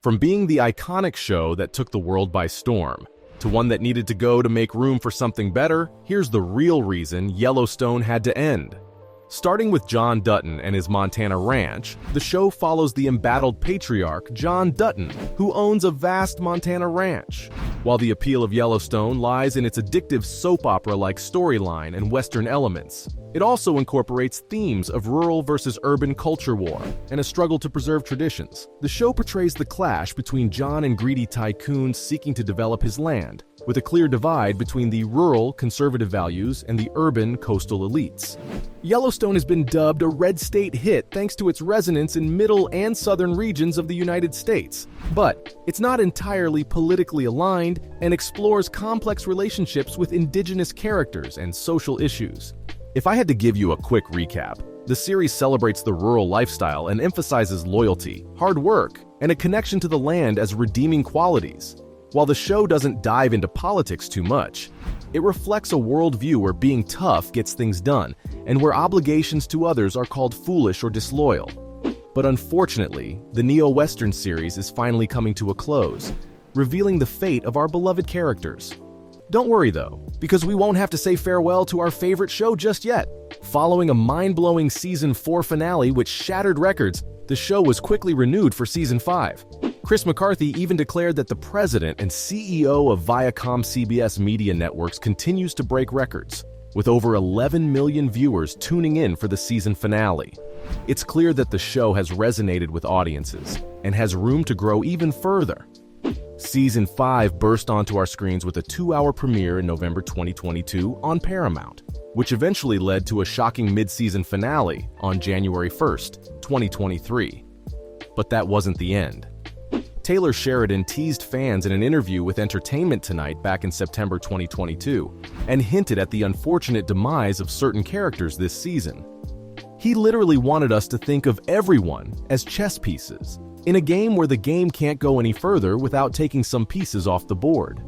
From being the iconic show that took the world by storm, to one that needed to go to make room for something better, here's the real reason Yellowstone had to end. Starting with John Dutton and his Montana ranch, the show follows the embattled patriarch John Dutton, who owns a vast Montana ranch. While the appeal of Yellowstone lies in its addictive soap opera-like storyline and Western elements, it also incorporates themes of rural versus urban culture war and a struggle to preserve traditions. The show portrays the clash between John and greedy tycoons seeking to develop his land, with a clear divide between the rural, conservative values and the urban, coastal elites. Yellowstone has been dubbed a red state hit thanks to its resonance in middle and southern regions of the United States. But it's not entirely politically aligned and explores complex relationships with indigenous characters and social issues. If I had to give you a quick recap, the series celebrates the rural lifestyle and emphasizes loyalty, hard work, and a connection to the land as redeeming qualities. While the show doesn't dive into politics too much, it reflects a worldview where being tough gets things done, and where obligations to others are called foolish or disloyal. But unfortunately, the Neo-Western series is finally coming to a close, revealing the fate of our beloved characters. Don't worry though, because we won't have to say farewell to our favorite show just yet. Following a mind-blowing Season 4 finale which shattered records, the show was quickly renewed for Season 5. Chris McCarthy even declared that the president and CEO of Viacom CBS Media Networks continues to break records, with over 11 million viewers tuning in for the season finale. It's clear that the show has resonated with audiences and has room to grow even further. Season 5 burst onto our screens with a 2-hour premiere in November 2022 on Paramount, which eventually led to a shocking mid-season finale on January 1st, 2023. But that wasn't the end. Taylor Sheridan teased fans in an interview with Entertainment Tonight back in September 2022 and hinted at the unfortunate demise of certain characters this season. He literally wanted us to think of everyone as chess pieces, in a game where the game can't go any further without taking some pieces off the board.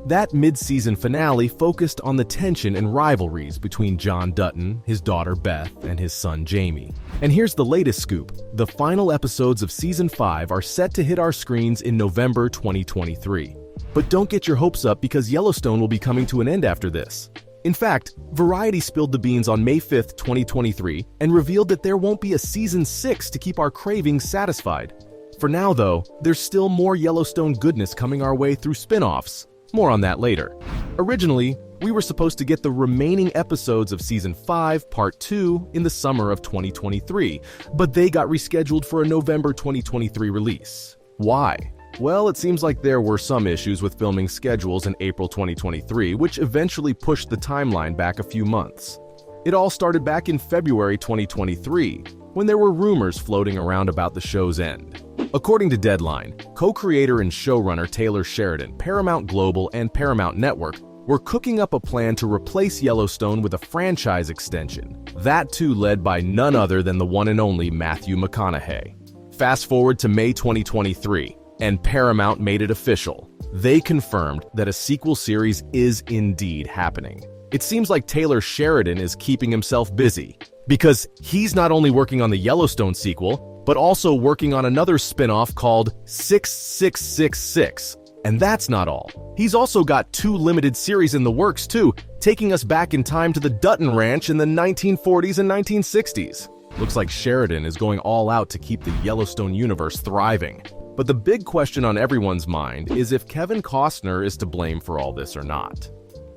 That mid-season finale focused on the tension and rivalries between John Dutton, his daughter Beth, and his son Jamie. And here's the latest scoop. The final episodes of Season 5 are set to hit our screens in November 2023. But don't get your hopes up because Yellowstone will be coming to an end after this. In fact, Variety spilled the beans on May 5th, 2023, and revealed that there won't be a Season 6 to keep our cravings satisfied. For now, though, there's still more Yellowstone goodness coming our way through spin-offs. More on that later. Originally, we were supposed to get the remaining episodes of Season 5, Part 2 in the summer of 2023, but they got rescheduled for a November 2023 release. Why? Well, it seems like there were some issues with filming schedules in April 2023, which eventually pushed the timeline back a few months. It all started back in February 2023, when there were rumors floating around about the show's end. According to Deadline, co-creator and showrunner Taylor Sheridan, Paramount Global, and Paramount Network were cooking up a plan to replace Yellowstone with a franchise extension, that too led by none other than the one and only Matthew McConaughey. Fast forward to May 2023, and Paramount made it official. They confirmed that a sequel series is indeed happening. It seems like Taylor Sheridan is keeping himself busy, because he's not only working on the Yellowstone sequel, but also working on another spin-off called 6666. And that's not all. He's also got 2 limited series in the works too, taking us back in time to the Dutton Ranch in the 1940s and 1960s. Looks like Sheridan is going all out to keep the Yellowstone universe thriving. But the big question on everyone's mind is if Kevin Costner is to blame for all this or not.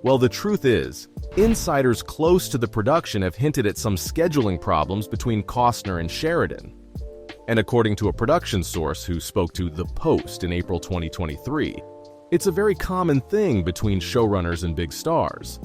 Well, the truth is, insiders close to the production have hinted at some scheduling problems between Costner and Sheridan. And according to a production source who spoke to The Post in April 2023, it's a very common thing between showrunners and big stars.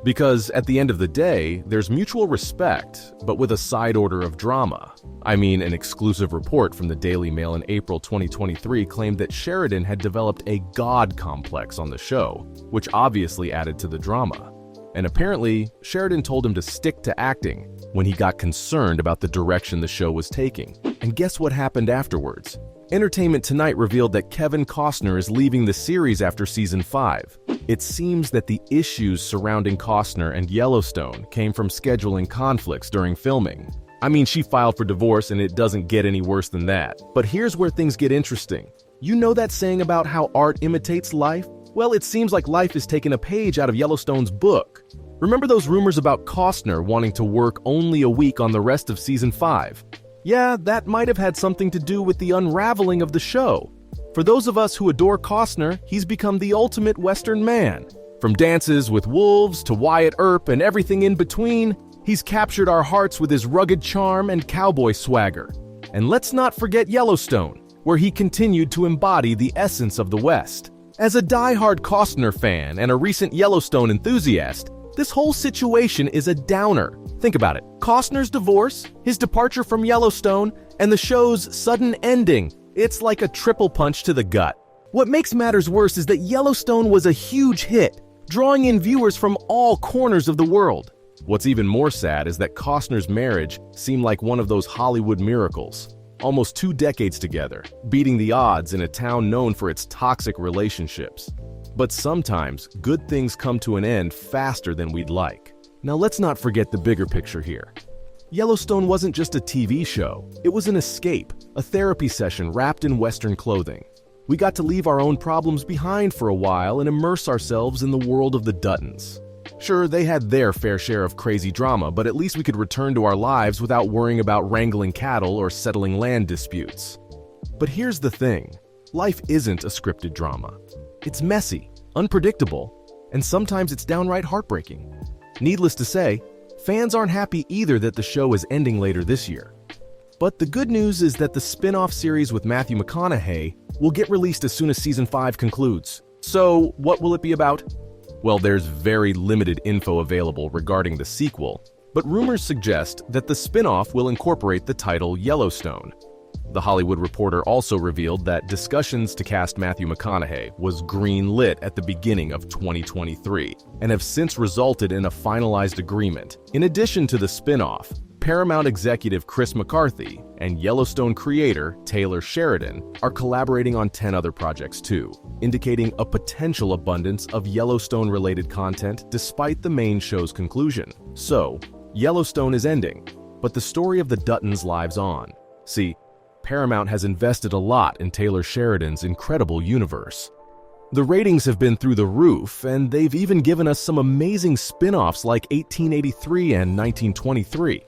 Because at the end of the day, there's mutual respect, but with a side order of drama. I mean, an exclusive report from the Daily Mail in April 2023 claimed that Sheridan had developed a god complex on the show, which obviously added to the drama. And apparently, Sheridan told him to stick to acting when he got concerned about the direction the show was taking. And guess what happened afterwards? Entertainment Tonight revealed that Kevin Costner is leaving the series after Season 5. It seems that the issues surrounding Costner and Yellowstone came from scheduling conflicts during filming. I mean, she filed for divorce and it doesn't get any worse than that. But here's where things get interesting. You know that saying about how art imitates life? Well, it seems like life is taking a page out of Yellowstone's book. Remember those rumors about Costner wanting to work only a week on the rest of Season 5? Yeah, that might have had something to do with the unraveling of the show. For those of us who adore Costner, he's become the ultimate Western man. From Dances with Wolves to Wyatt Earp and everything in between, he's captured our hearts with his rugged charm and cowboy swagger. And let's not forget Yellowstone, where he continued to embody the essence of the West. As a die-hard Costner fan and a recent Yellowstone enthusiast, this whole situation is a downer. Think about it. Costner's divorce, his departure from Yellowstone, and the show's sudden ending. It's like a triple punch to the gut. What makes matters worse is that Yellowstone was a huge hit, drawing in viewers from all corners of the world. What's even more sad is that Costner's marriage seemed like one of those Hollywood miracles. Almost 2 decades together, beating the odds in a town known for its toxic relationships. But sometimes, good things come to an end faster than we'd like. Now let's not forget the bigger picture here. Yellowstone wasn't just a TV show, it was an escape, a therapy session wrapped in Western clothing. We got to leave our own problems behind for a while and immerse ourselves in the world of the Duttons. Sure, they had their fair share of crazy drama, but at least we could return to our lives without worrying about wrangling cattle or settling land disputes. But here's the thing, life isn't a scripted drama. It's messy, unpredictable, and sometimes it's downright heartbreaking. Needless to say, fans aren't happy either that the show is ending later this year. But the good news is that the spin-off series with Matthew McConaughey will get released as soon as Season 5 concludes. So, what will it be about? Well, there's very limited info available regarding the sequel, but rumors suggest that the spin-off will incorporate the title Yellowstone. The Hollywood Reporter also revealed that discussions to cast Matthew McConaughey was green-lit at the beginning of 2023 and have since resulted in a finalized agreement. In addition to the spin-off, Paramount executive Chris McCarthy and Yellowstone creator Taylor Sheridan are collaborating on 10 other projects too, indicating a potential abundance of Yellowstone-related content despite the main show's conclusion. So, Yellowstone is ending, but the story of the Duttons lives on. See, Paramount has invested a lot in Taylor Sheridan's incredible universe. The ratings have been through the roof, and they've even given us some amazing spin-offs like 1883 and 1923.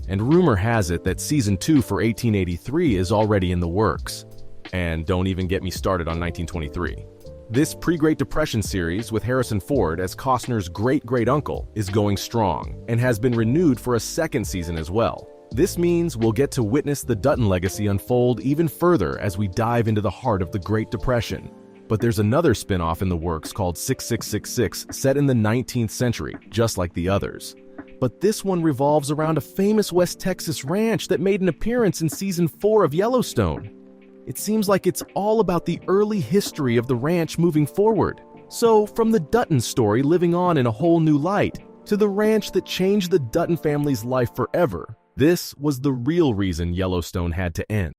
And rumor has it that Season 2 for 1883 is already in the works. And don't even get me started on 1923. This pre-Great Depression series with Harrison Ford as Costner's great-great-uncle is going strong and has been renewed for a second season as well. This means we'll get to witness the Dutton legacy unfold even further as we dive into the heart of the Great Depression. But there's another spin-off in the works called 6666 set in the 19th century, just like the others. But this one revolves around a famous West Texas ranch that made an appearance in Season 4 of Yellowstone. It seems like it's all about the early history of the ranch moving forward. So, from the Dutton story living on in a whole new light, to the ranch that changed the Dutton family's life forever, this was the real reason Yellowstone had to end.